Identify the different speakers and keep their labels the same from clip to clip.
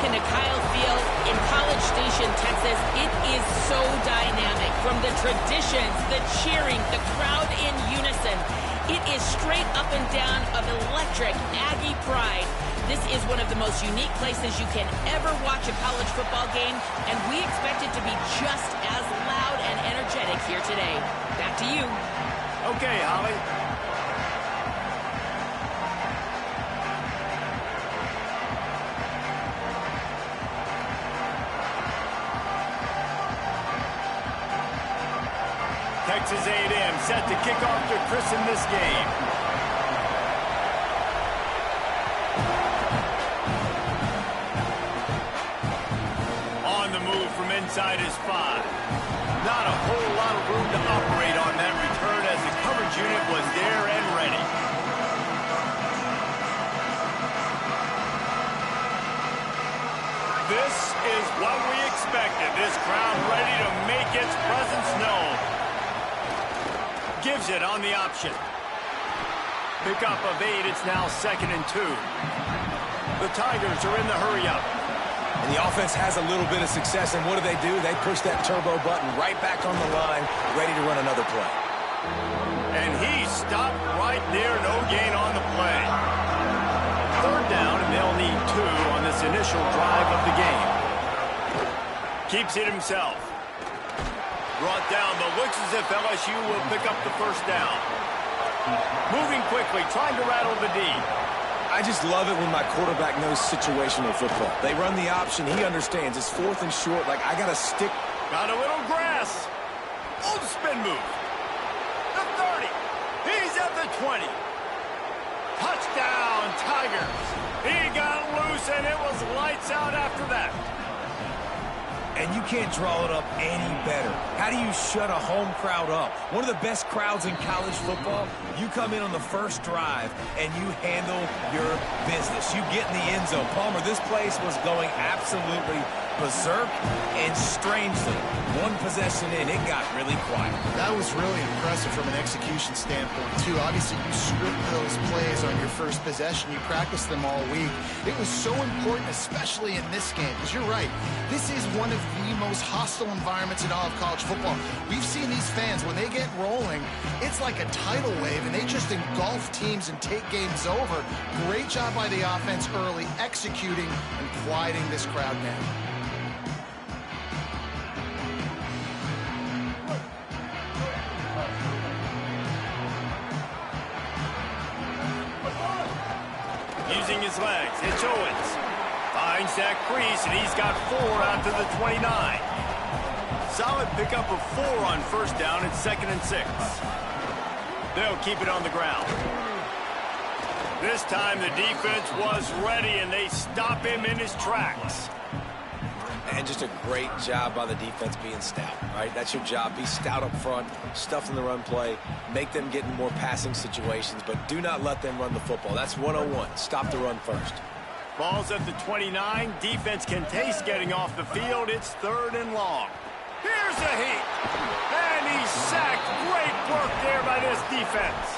Speaker 1: welcome to Kyle Field in College Station, Texas. It is so dynamic. From the traditions, the cheering, the crowd in unison. It is straight up and down of electric Aggie pride. This is one of the most unique places you can ever watch a college football game, and we expect it to be just as loud and energetic here today. Back to you.
Speaker 2: Okay, Holly. Texas A&M set to kick off to christen this game. On the move from inside his 5. Not a whole lot of room to operate on that return as the coverage unit was there and ready. This is what we expected. This crowd ready to make its presence known. Gives it on the option. Pick up of 8. It's now 2nd and 2. The Tigers are in the hurry-up.
Speaker 3: And the offense has a little bit of success, and what do? They push that turbo button right back on the line, ready to run another play.
Speaker 2: And he stopped right there. No gain on the play. 3rd down, and they'll need 2 on this initial drive of the game. Keeps it himself. Brought down, but looks as if LSU will pick up the 1st down. Moving quickly, trying to rattle the D.
Speaker 3: I just love it when my quarterback knows situational football. They run the option. He understands. It's 4th and short. Like, I got to stick.
Speaker 2: Got a little grass. Oh, the spin move. The 30. He's at the 20. Touchdown, Tigers. He got loose, and it was lights out after that.
Speaker 3: And you can't draw it up any better. How do you shut a home crowd up? One of the best crowds in college football. You come in on the first drive, and you handle your business. You get in the end zone. Palmer, this place was going absolutely berserk, and strangely, one possession in, it got really quiet.
Speaker 4: That was really impressive from an execution standpoint, too. Obviously, you script those plays on your first possession. You practice them all week. It was so important, especially in this game, because you're right. This is one of the most hostile environments in all of college football. We've seen these fans, when they get rolling, it's like a tidal wave, and they just engulf teams and take games over. Great job by the offense early, executing and quieting this crowd down.
Speaker 2: Using his legs, it's Owens. Finds that crease, and he's got 4 out to the 29. Solid pickup of 4 on 1st down. It's 2nd and 6. They'll keep it on the ground. This time the defense was ready, and they stop him in his tracks.
Speaker 3: And just a great job by the defense being stout, right? That's your job. Be stout up front, stuff in the run play, make them get in more passing situations, but do not let them run the football. That's 101. Stop the run first.
Speaker 2: Ball's at the 29. Defense can taste getting off the field. It's 3rd and long. Here's a heat. And he's sacked. Great work there by this defense.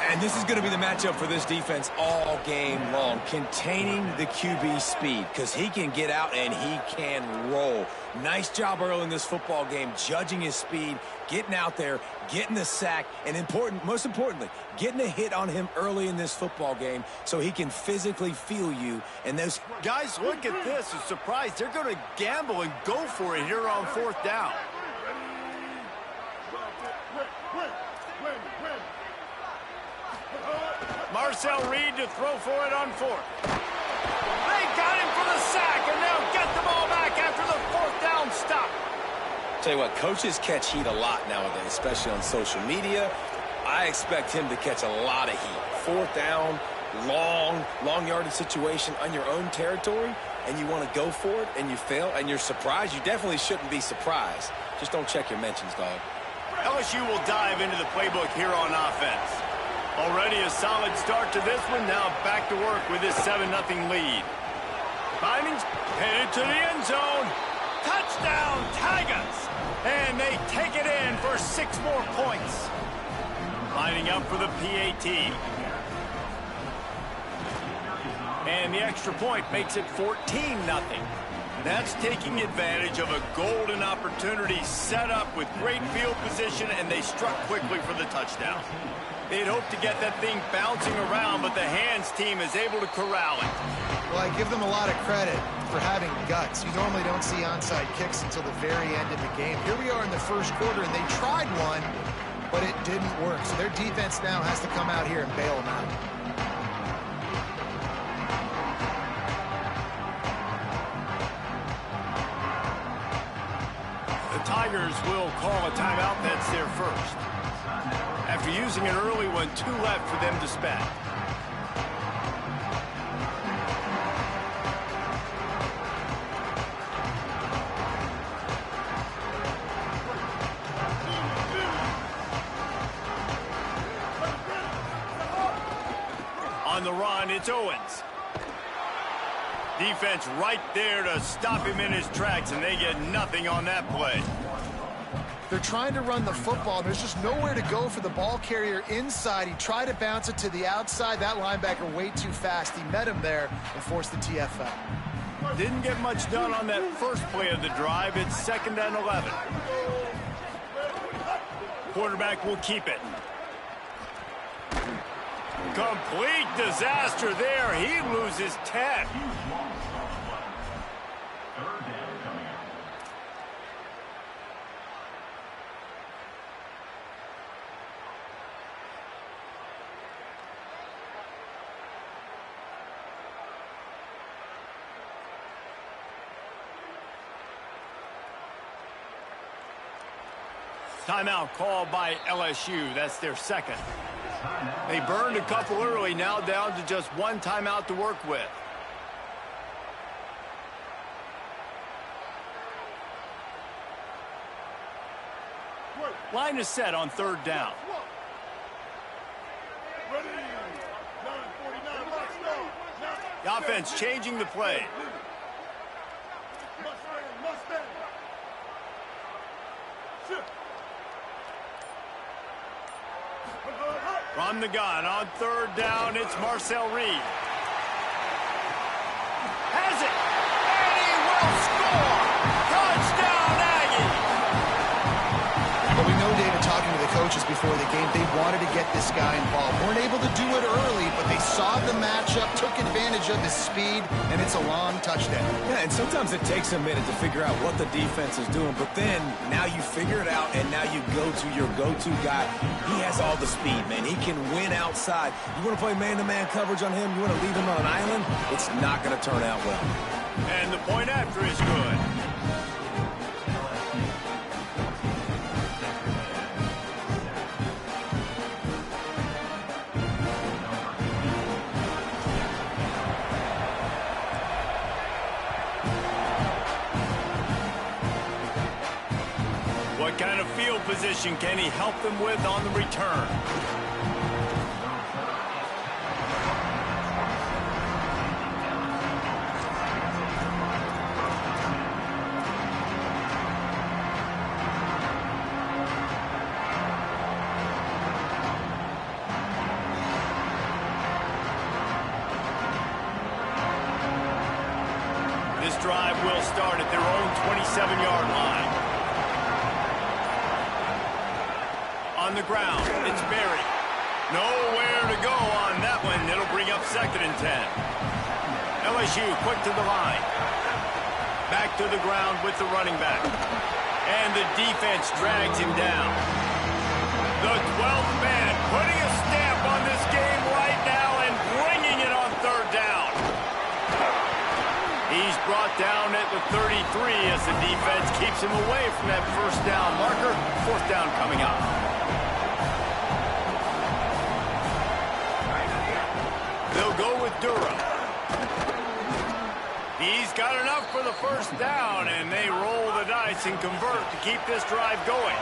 Speaker 3: And this is going to be the matchup for this defense all game long, containing the QB speed, because he can get out and he can roll. Nice job early in this football game, judging his speed, getting out there, getting the sack, and most importantly, getting a hit on him early in this football game so he can physically feel you. And those
Speaker 2: guys, look at this. I'm surprised they're going to gamble and go for it here on 4th down. Marcel Reed to throw for it on 4th. They got him for the sack, and they'll get the ball back after the 4th down stop.
Speaker 3: Tell you what, coaches catch heat a lot nowadays, especially on social media. I expect him to catch a lot of heat. 4th down, long yardage situation on your own territory, and you want to go for it, and you fail, and you're surprised. You definitely shouldn't be surprised. Just don't check your mentions, dog.
Speaker 2: LSU will dive into the playbook here on offense. Already a solid start to this one. Now back to work with this 7-0 lead. Findings headed to the end zone. Touchdown, Tigers! And they take it in for 6 more points. Lining up for the PAT. And the extra point makes it 14-0. That's taking advantage of a golden opportunity set up with great field position, and they struck quickly for the touchdown. They'd hoped to get that thing bouncing around, but the hands team is able to corral it.
Speaker 4: Well, I give them a lot of credit for having guts. You normally don't see onside kicks until the very end of the game. Here we are in the first quarter, and they tried one, but it didn't work. So their defense now has to come out here and bail them out.
Speaker 2: The Tigers will call a timeout. That's their first. After using an early one, 2 left for them to spend. On the run, it's Owens. Defense right there to stop him in his tracks, and they get nothing on that play.
Speaker 4: They're trying to run the football. There's just nowhere to go for the ball carrier inside. He tried to bounce it to the outside. That linebacker way too fast. He met him there and forced the TFL.
Speaker 2: Didn't get much done on that first play of the drive. It's 2nd and 11. Quarterback will keep it. Complete disaster there. He loses 10. Timeout called by LSU. That's their second. They burned a couple early, now down to just 1 timeout to work with. Line is set on 3rd down. The offense changing the play. From the gun on 3rd down, it's Marcel Reed. Has it, and he will score! Touchdown, Aggie!
Speaker 4: But we know, David, talking to the coaches before the game, they wanted to get this guy involved. Weren't able to do it early, but they saw the matchup, took advantage of his speed, and it's a long touchdown.
Speaker 3: Yeah, and sometimes it takes a minute to figure out what the defense is doing, but then now you figure it out, and now you go to your go-to guy. He has all the speed, man. He can win outside. You want to play man-to-man coverage on him? You want to leave him on an island? It's not going to turn out well.
Speaker 2: And the point after is good. What kind of field position can he help them with on the return? This drive will start at their own 27-yard line. On the ground, it's Berry. Nowhere to go on that one. It'll bring up 2nd and 10. LSU quick to the line. Back to the ground with the running back. And the defense drags him down. The 12th man putting a stamp on this game right now and bringing it on 3rd down. He's brought down at the 33 as the defense keeps him away from that 1st down marker. 4th down coming up. They'll go with Durham. He's got enough for the 1st down, and they roll the dice and convert to keep this drive going.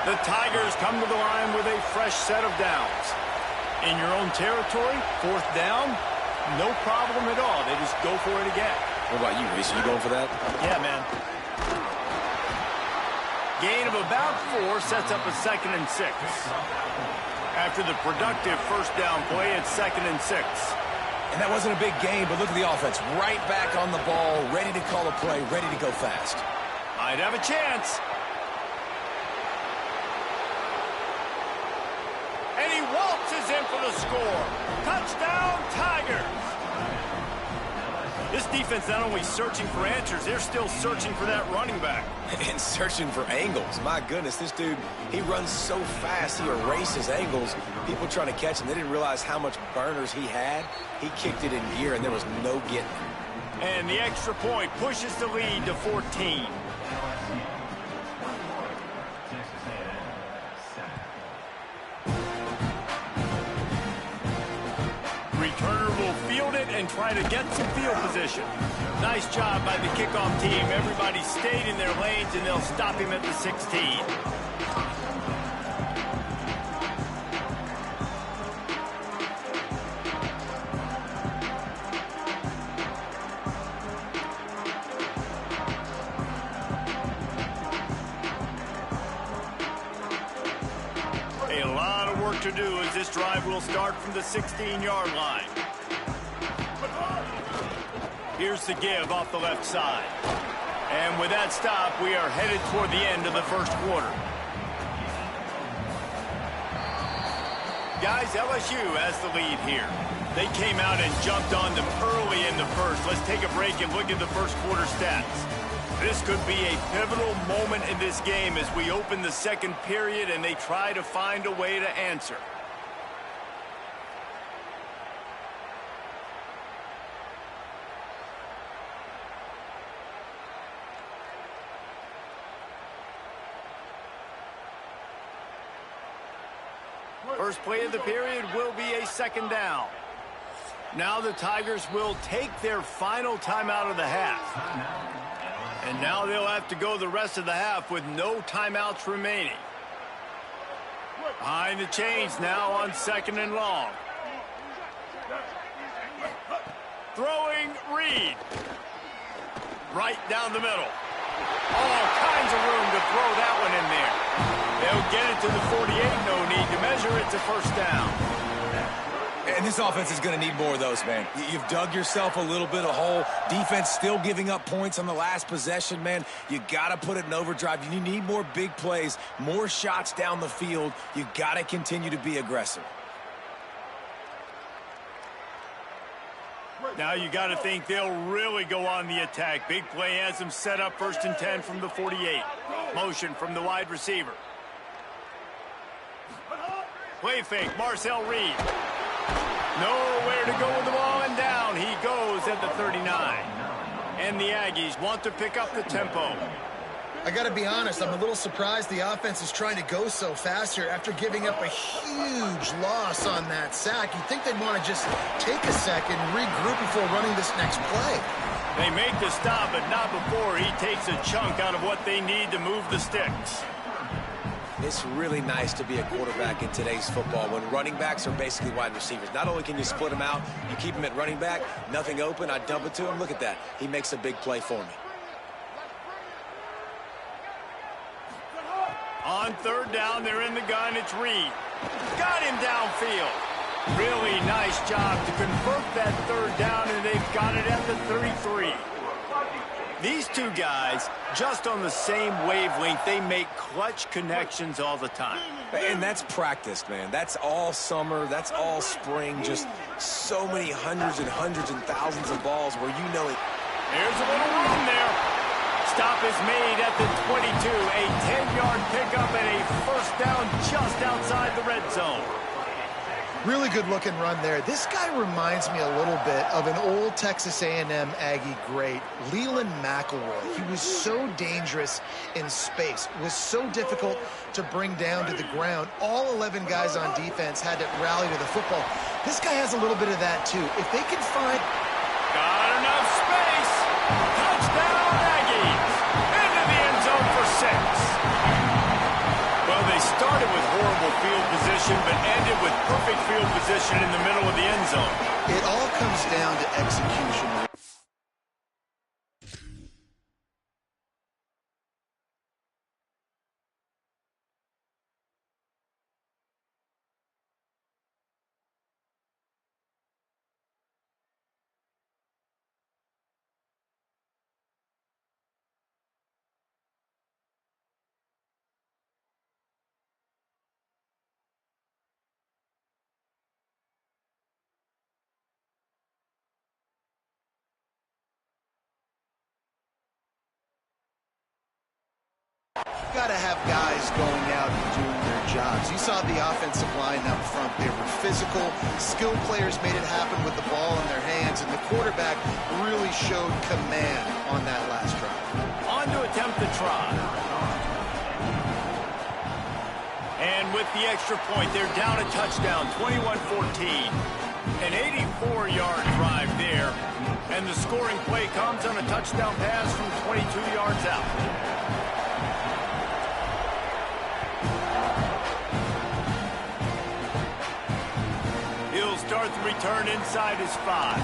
Speaker 2: The Tigers come to the line with a fresh set of downs. In your own territory, 4th down, no problem at all. They just go for it again.
Speaker 3: What about you, Reese? Are you going for that?
Speaker 2: Yeah, man. Gain of about 4 sets up a 2nd and 6. After the productive 1st down play, it's 2nd and 6.
Speaker 3: And that wasn't a big gain, but look at the offense. Right back on the ball, ready to call a play, ready to go fast.
Speaker 2: Might have a chance. And he waltzes in for the score. Touchdown, Tigers. This defense not only searching for answers, they're still searching for that running back.
Speaker 3: And searching for angles. My goodness, this dude, he runs so fast, he erases angles. People trying to catch him, they didn't realize how much burners he had. He kicked it in gear, and there was no getting it.
Speaker 2: And the extra point pushes the lead to 14. Returner will field it and try to get some field position. Nice job by the kickoff team. Everybody stayed in their lanes, and they'll stop him at the 16. A lot of work to do as this drive will start from the 16-yard line. Here's the give off the left side. And with that stop, we are headed toward the end of the first quarter. Guys, LSU has the lead here. They came out and jumped on them early in the first. Let's take a break and look at the first quarter stats. This could be a pivotal moment in this game as we open the second period and they try to find a way to answer. First play of the period will be a second down. Now the Tigers will take their final timeout of the half. And now they'll have to go the rest of the half with no timeouts remaining. Behind the chains now on second and long. Throwing Reed. Right down the middle. All kinds of room to throw that one in there. They'll get it to the 48. No need to measure. It's a first down.
Speaker 3: And this offense is going to need more of those, man. You've dug yourself a little bit of hole. Defense still giving up points on the last possession, man. You got to put it in overdrive. You need more big plays, more shots down the field. You got to continue to be aggressive.
Speaker 2: Now you got to think they'll really go on the attack. Big play has them set up 1st and 10 from the 48. Motion from the wide receiver. Play fake, Marcel Reed. Nowhere to go with the ball, and down he goes at the 39. And the Aggies want to pick up the tempo.
Speaker 4: I got to be honest, I'm a little surprised the offense is trying to go so fast here after giving up a huge loss on that sack. You'd think they'd want to just take a second, regroup before running this next play.
Speaker 2: They make the stop, but not before he takes a chunk out of what they need to move the sticks.
Speaker 3: It's really nice to be a quarterback in today's football when running backs are basically wide receivers. Not only can you split them out, you keep them at running back, nothing open, I dump it to him. Look at that. He makes a big play for me.
Speaker 2: On third down, they're in the gun. It's Reed. Got him downfield. Really nice job to convert that third down, and they've got it at the 33. These two guys, just on the same wavelength, they make clutch connections all the time.
Speaker 3: And that's practiced, man. That's all summer. That's all spring. Just so many hundreds and hundreds and thousands of balls where you know it.
Speaker 2: There's a little room there. Stop is made at the 22. A 10-yard pickup and a first down just outside the red zone.
Speaker 4: Really good-looking run there. This guy reminds me a little bit of an old Texas A&M Aggie great, Leland McElroy. He was so dangerous in space. It was so difficult to bring down to the ground. All 11 guys on defense had to rally to the football. This guy has a little bit of that, too. If they can find...
Speaker 2: Got enough space. Touchdown, Aggies. Into the end zone for 6. Well, they started with horrible field position, but ended with perfect field position in the middle of the end zone.
Speaker 4: It all comes down to execution. got to have guys going out and doing their jobs. You saw the offensive line up front. They were physical. Skilled players made it happen with the ball in their hands, and the quarterback really showed command on that last drive.
Speaker 2: On to attempt the try. And with the extra point, they're down a touchdown, 21-14. An 84-yard drive there. And the scoring play comes on a touchdown pass from 22 yards out. He'll start the return inside his 5.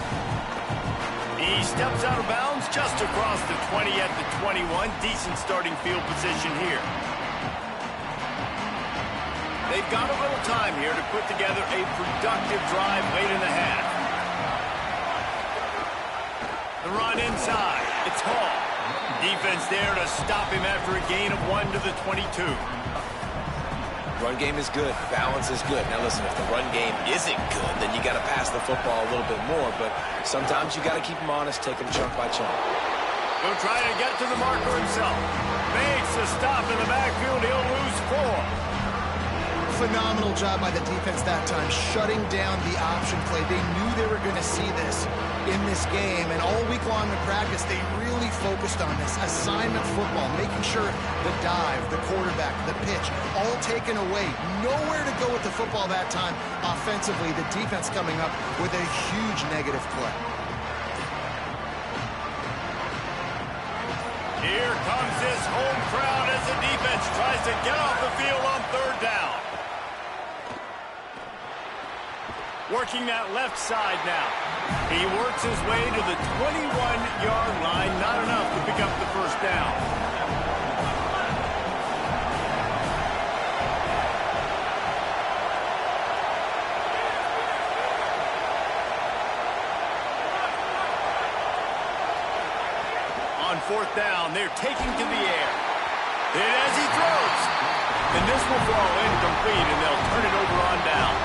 Speaker 2: He steps out of bounds just across the 20 at the 21. Decent starting field position here. They've got a little time here to put together a productive drive late in the half. The run inside. It's Hall. Defense there to stop him after a gain of 1 to the 22.
Speaker 3: Run game is good. Balance is good. Now listen, if the run game isn't good, then you got to pass the football a little bit more. But sometimes you got to keep them honest, take them chunk by chunk.
Speaker 2: He'll try to get to the marker himself. Makes a stop in the backfield. He'll lose 4.
Speaker 4: Phenomenal job by the defense that time, shutting down the option play. They knew they were going to see this in this game, and all week long in practice, they really focused on this assignment football, making sure the dive, the quarterback, the pitch, all taken away. Nowhere to go with the football that time. Offensively, the defense coming up with a huge negative play.
Speaker 2: Here comes this home crowd as the defense tries to get off the field on 3rd down. Working that left side now. He works his way to the 21-yard line. Not enough to pick up the 1st down. On 4th down, they're taking to the air. And as he throws, and this will fall incomplete, and they'll turn it over on downs.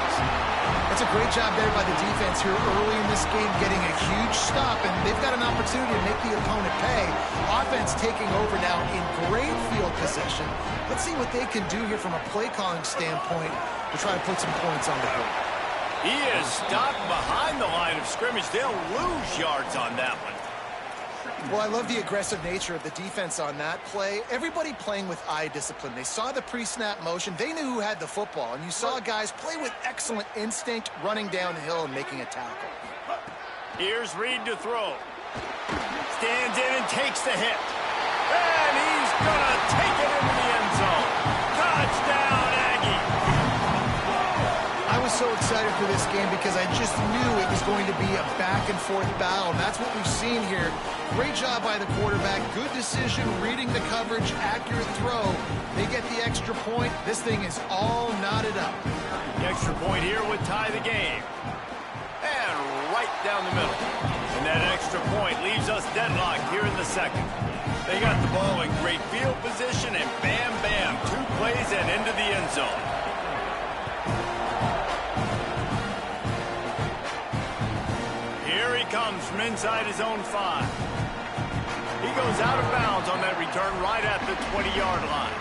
Speaker 4: It's a great job there by the defense here early in this game, getting a huge stop, and they've got an opportunity to make the opponent pay. Offense taking over now in great field possession. Let's see what they can do here from a play-calling standpoint to try to put some points on the board.
Speaker 2: He is stopped behind the line of scrimmage. They'll lose yards on that one.
Speaker 4: Well, I love the aggressive nature of the defense on that play. Everybody playing with eye discipline. They saw the pre-snap motion. They knew who had the football. And you saw guys play with excellent instinct, running downhill and making a tackle.
Speaker 2: Here's Reed to throw. Stands in and takes the hit. And he's going to take it into the end zone. Touchdown, Aggie.
Speaker 4: I was so excited for this game because I just knew it was going to be a back-and-forth battle. And that's what we've seen here. Great job by the quarterback. Good decision, reading the coverage, accurate throw. They get the extra point. This thing is all knotted up.
Speaker 2: The extra point here would tie the game. And right down the middle. And that extra point leaves us deadlocked here in the 2nd. They got the ball in great field position, and bam, bam, 2 plays and into the end zone. Here he comes from inside his own 5. He goes out of bounds on that return right at the 20-yard line.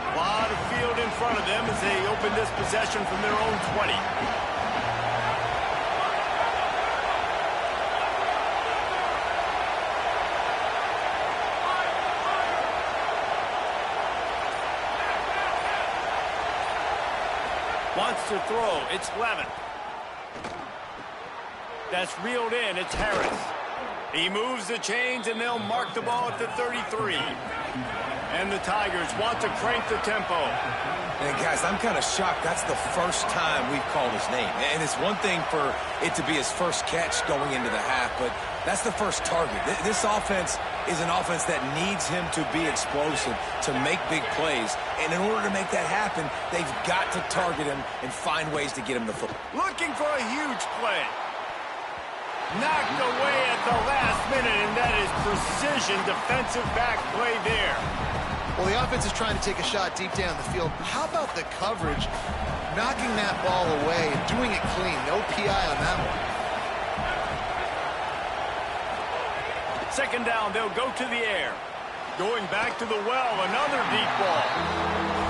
Speaker 2: A lot of field in front of them as they open this possession from their own 20. Wants to throw. It's Levin. That's reeled in. It's Harris. He moves the chains, and they'll mark the ball at the 33. And the Tigers want to crank the tempo.
Speaker 3: And guys, I'm kind of shocked. That's the first time we've called his name. And it's one thing for it to be his first catch going into the half, but that's the first target. This offense is an offense that needs him to be explosive, to make big plays. And in order to make that happen, they've got to target him and find ways to get him the football.
Speaker 2: Looking for a huge play. Knocked away at the last minute, and that is precision defensive back play there.
Speaker 4: Well, the offense is trying to take a shot deep down the field. How about the coverage? Knocking that ball away and doing it clean. No PI on that one.
Speaker 2: Second down, they'll go to the air. Going back to the well, another deep ball.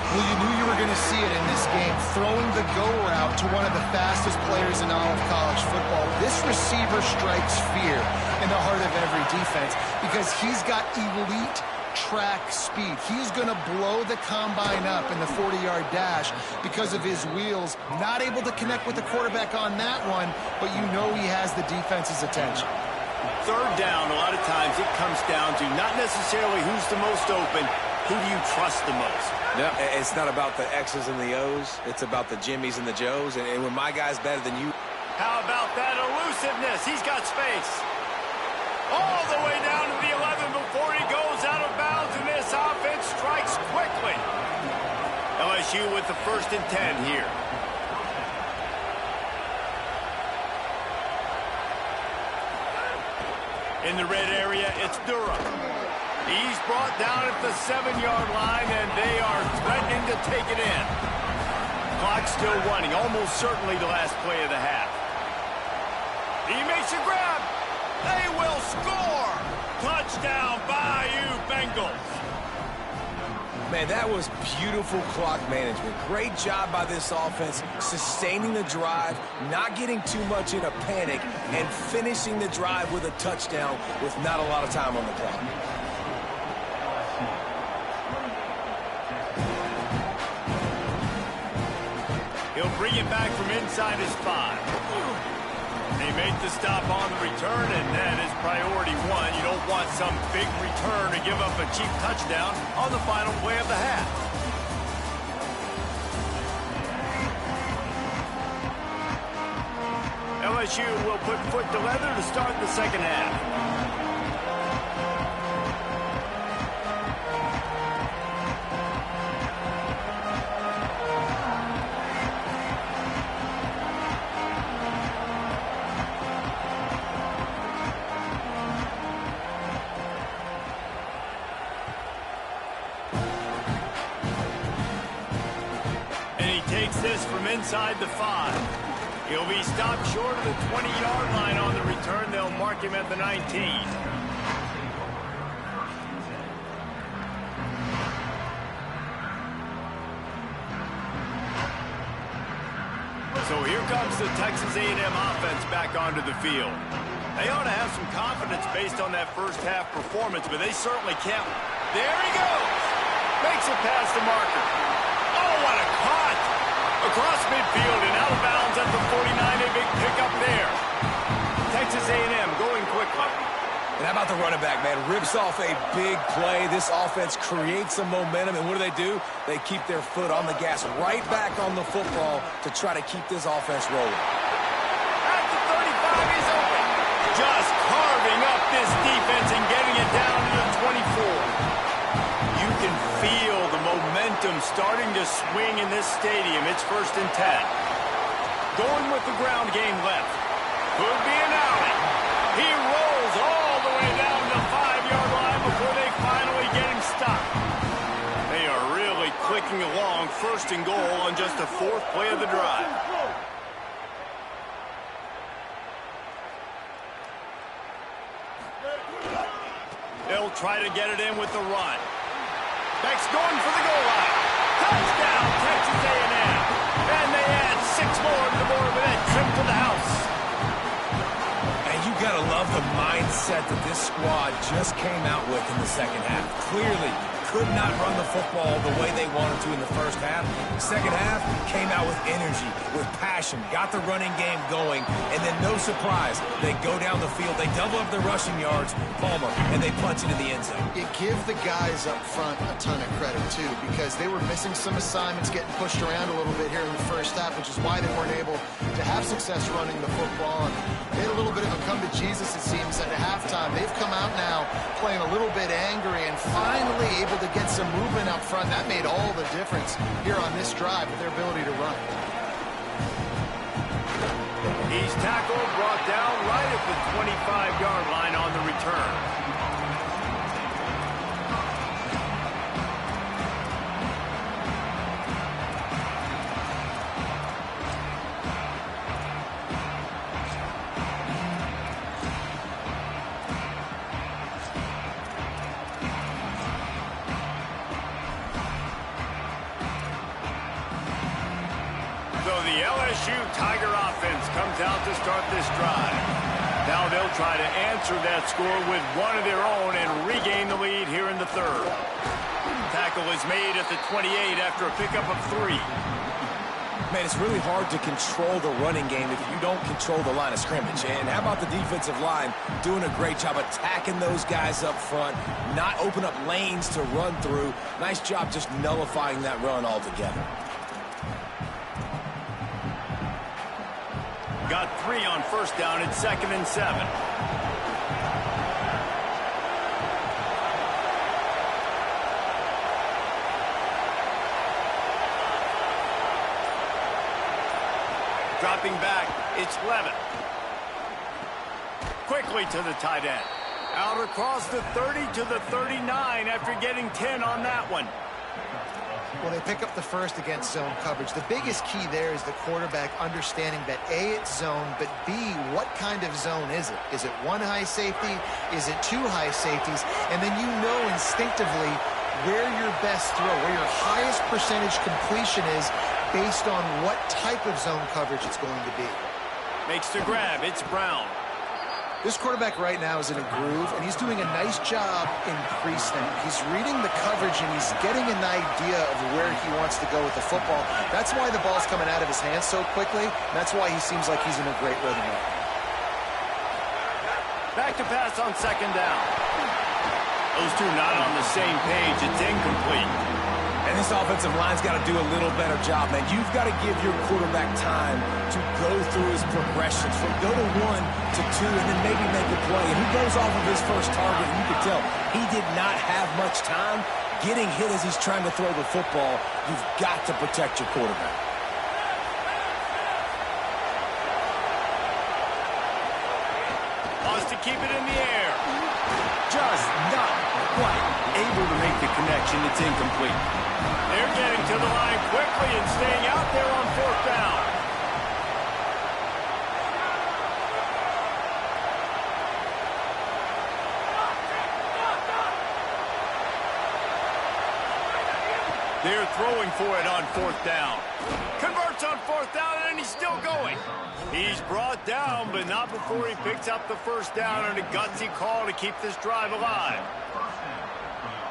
Speaker 4: Well, you knew you were going to see it in this game, throwing the go route to one of the fastest players in all of college football. This receiver strikes fear in the heart of every defense because he's got elite track speed. He's going to blow the combine up in the 40-yard dash because of his wheels. Not able to connect with the quarterback on that one, but you know he has the defense's attention.
Speaker 2: Third down, a lot of times it comes down to not necessarily who's the most open, who do you trust the most?
Speaker 3: Yeah, it's not about the X's and the O's. It's about the Jimmies and the Joes. And when my guy's better than you.
Speaker 2: How about that elusiveness? He's got space. All the way down to the 11 before he goes out of bounds, and this offense strikes quickly. LSU with the 1st and 10 here. In the red area, it's Durham. He's brought down at the 7-yard line, and they are threatening to take it in. Clock still running, almost certainly the last play of the half. He makes a grab. They will score. Touchdown, Bayou Bengals.
Speaker 3: Man, that was beautiful clock management. Great job by this offense, sustaining the drive, not getting too much in a panic, and finishing the drive with a touchdown with not a lot of time on the clock.
Speaker 2: He'll bring it back from inside his 5. They make the stop on the return, and that is priority 1. You don't want some big return to give up a cheap touchdown on the final play of the half. LSU will put foot to leather to start the second half. This from inside the 5. He'll be stopped short of the 20-yard line on the return. They'll mark him at the 19. So here comes the Texas A&M offense back onto the field. They ought to have some confidence based on that first half performance, but they certainly can't. There he goes. Makes it past the marker. Oh, what a caught. Across midfield and out of bounds at the 49, a big pickup there. Texas A&M going quickly.
Speaker 3: And how about the running back, man? Rips off a big play. This offense creates some momentum, and what do? They keep their foot on the gas right back on the football to try to keep this offense rolling.
Speaker 2: At the 35, he's open. Just carving up this defense and getting it down to the 24. You can feel the momentum starting to swing in this stadium. It's 1st and 10. Going with the ground game left. Could be an alley. He rolls all the way down the 5-yard line before they finally get him stopped. They are really clicking along, 1st and goal on just the 4th play of the drive. They'll try to get it in with the run. Beck's going for the goal line. Touchdown, Texas A&M. And they add 6 more to the board with that trip to the house.
Speaker 3: And you got to love the mindset that this squad just came out with in the second half. Clearly could not run the football the way they wanted to in the first half. Second half came out with energy, with passion, got the running game going, and then no surprise, they go down the field, they double up their rushing yards, Palmer, and they punch it in the end zone.
Speaker 4: You give the guys up front a ton of credit, too, because they were missing some assignments, getting pushed around a little bit here in the first half, which is why they weren't able to have success running the football. And they had a little bit of a come to Jesus, it seems, at halftime. They've come out now playing a little bit angry and finally able to get some movement up front. That made all the difference here on this drive with their ability to run.
Speaker 2: He's tackled, brought down right at the 25-yard line on the return. So the LSU Tiger offense comes out to start this drive. Now they'll try to answer that score with one of their own and regain the lead here in the third. Tackle is made at the 28 after a pickup of 3.
Speaker 3: Man, it's really hard to control the running game if you don't control the line of scrimmage. And how about the defensive line doing a great job attacking those guys up front, not open up lanes to run through. Nice job just nullifying that run altogether.
Speaker 2: Got 3 on first down at 2nd and 7. Dropping back, it's Levitt. Quickly to the tight end. Out across the 30 to the 39 after getting 10 on that one.
Speaker 4: Well, they pick up the first against zone coverage. The biggest key there is the quarterback understanding that A, it's zone, but B, what kind of zone is it? Is it 1 high safety? Is it 2 high safeties? And then you know instinctively where your best throw, where your highest percentage completion is based on what type of zone coverage it's going to be.
Speaker 2: Makes the grab. It's Brown.
Speaker 4: This quarterback right now is in a groove, and he's doing a nice job in pre-snap. He's reading the coverage, and he's getting an idea of where he wants to go with the football. That's why the ball's coming out of his hands so quickly. That's why he seems like he's in a great rhythm right now.
Speaker 2: Back to pass on 2nd down. Those two not on the same page. It's incomplete.
Speaker 3: And this offensive line's got to do a little better job, man. You've got to give your quarterback time to go through his progressions from go to 1 to 2 and then maybe make a play. And he goes off of his first target, and you can tell he did not have much time getting hit as he's trying to throw the football. You've got to protect your quarterback.
Speaker 2: Wants to keep it in the air. Just not quite able to make the connection. It's incomplete. They're getting to the line quickly and staying out there on 4th down. They're throwing for it on 4th down. Converts on 4th down, and he's still going. He's brought down, but not before he picks up the first down on a gutsy call to keep this drive alive.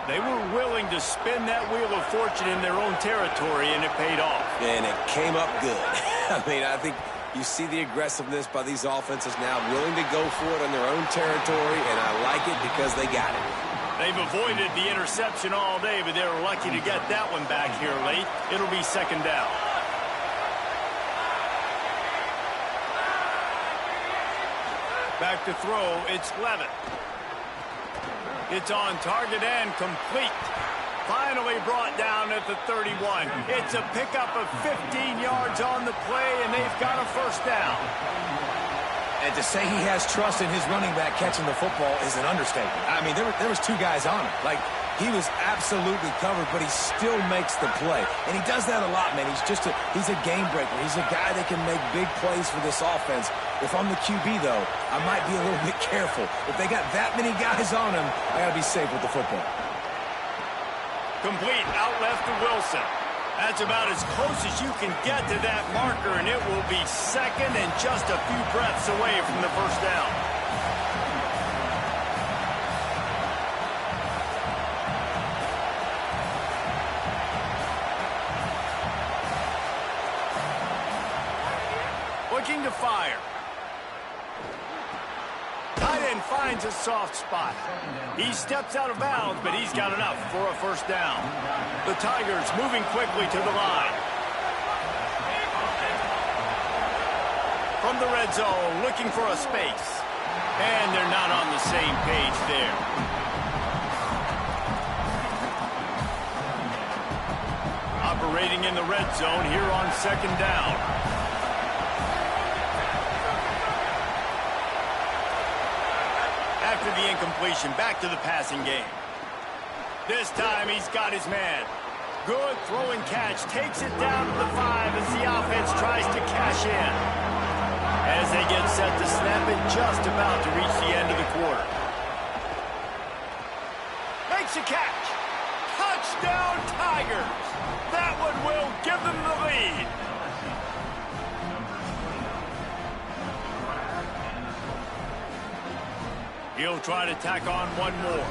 Speaker 2: They were willing to spin that wheel of fortune in their own territory, and it paid off.
Speaker 3: And it came up good. I mean, I think you see the aggressiveness by these offenses now, willing to go for it on their own territory, and I like it because they got it.
Speaker 2: They've avoided the interception all day, but they were lucky to get that one back here late. It'll be 2nd down. Back to throw, it's Levitt. It's on target and complete. Finally brought down at the 31. It's a pickup of 15 yards on the play, and they've got a first down.
Speaker 3: And to say he has trust in his running back catching the football is an understatement. I mean, there was 2 guys on him. Like, he was absolutely covered, but he still makes the play. And he does that a lot, man. He's a game breaker. He's a guy that can make big plays for this offense. If I'm the QB, though, I might be a little bit careful. If they got that many guys on him, I got to be safe with the football.
Speaker 2: Complete out left to Wilson. That's about as close as you can get to that marker, and it will be 2nd and just a few breaths away from the first down. Looking to fire. Tight end finds a soft spot. He steps out of bounds, but he's got enough for a first down. The Tigers moving quickly to the line. From the red zone, looking for a space. And they're not on the same page there. Operating in the red zone here on 2nd down. after the incompletion, back to the passing game. This time he's got his man. Good throw and catch. Takes it down to the 5 as the offense tries to cash in. As they get set to snap it, just about to reach the end of the quarter. Makes a catch. Touchdown Tigers. That one will give them the lead. He'll try to tack on one more.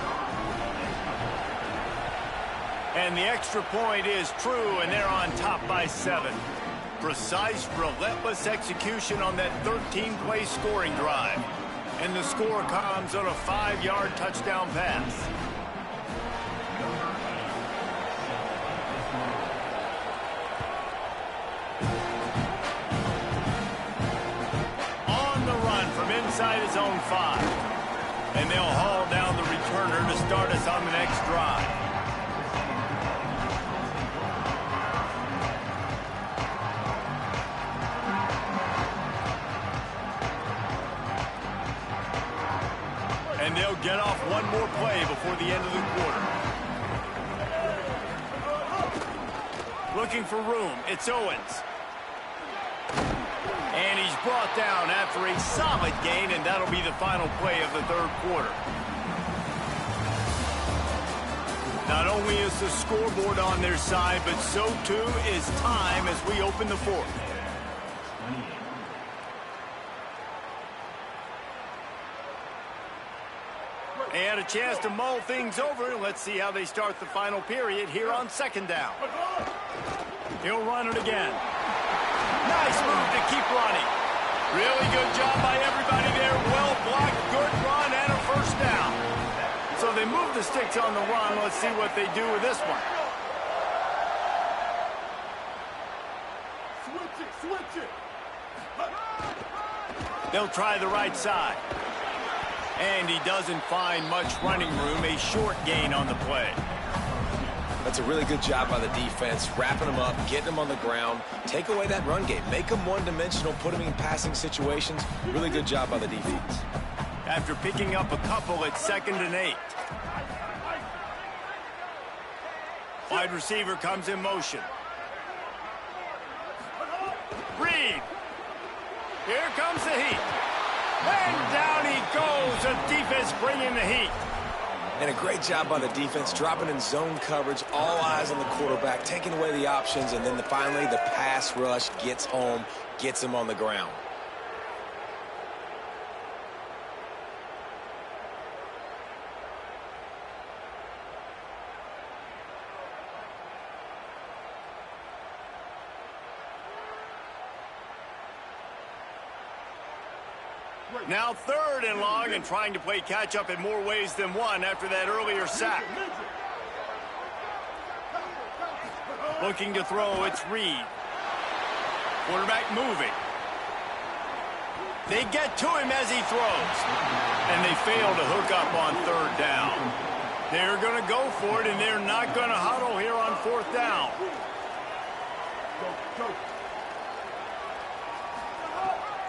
Speaker 2: And the extra point is true, and they're on top by 7. Precise, relentless execution on that 13-play scoring drive. And the score comes on a 5-yard touchdown pass. On the run from inside his own 5. And they'll haul down the returner to start us on the next drive. And they'll get off one more play before the end of the quarter. Looking for room. It's Owens. And he's brought down after a solid gain, and that'll be the final play of the third quarter. Not only is the scoreboard on their side, but so too is time as we open the fourth. And a chance to mull things over. Let's see how they start the final period here on second down. He'll run it again. Nice move to keep running. Really good job by everybody there. Well blocked, good run, and a first down. So they move the sticks on the run. Let's see what they do with this one. Switch it. They'll try the right side. And he doesn't find much running room. A short gain on the play.
Speaker 3: That's a really good job by the defense, wrapping them up, getting them on the ground. Take away that run game. Make them one-dimensional, put them in passing situations. Really good job by the defense.
Speaker 2: After picking up a couple at 2nd and 8. Wide receiver comes in motion. Reed. Here comes the heat. And down he goes. The defense bringing the heat.
Speaker 3: And a great job by the defense, dropping in zone coverage, all eyes on the quarterback, taking away the options, and then finally the pass rush gets home, gets him on the ground.
Speaker 2: Now 3rd and long, and trying to play catch-up in more ways than one after that earlier sack. Looking to throw, it's Reed. Quarterback moving. They get to him as he throws. And they fail to hook up on 3rd down. They're going to go for it, and they're not going to huddle here on 4th down.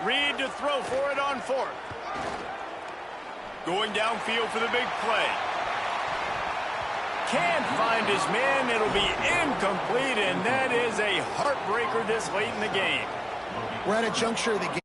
Speaker 2: Reed to throw for it on 4th. Going downfield for the big play. Can't find his man. It'll be incomplete, and that is a heartbreaker this late in the game.
Speaker 4: We're at a juncture of the game.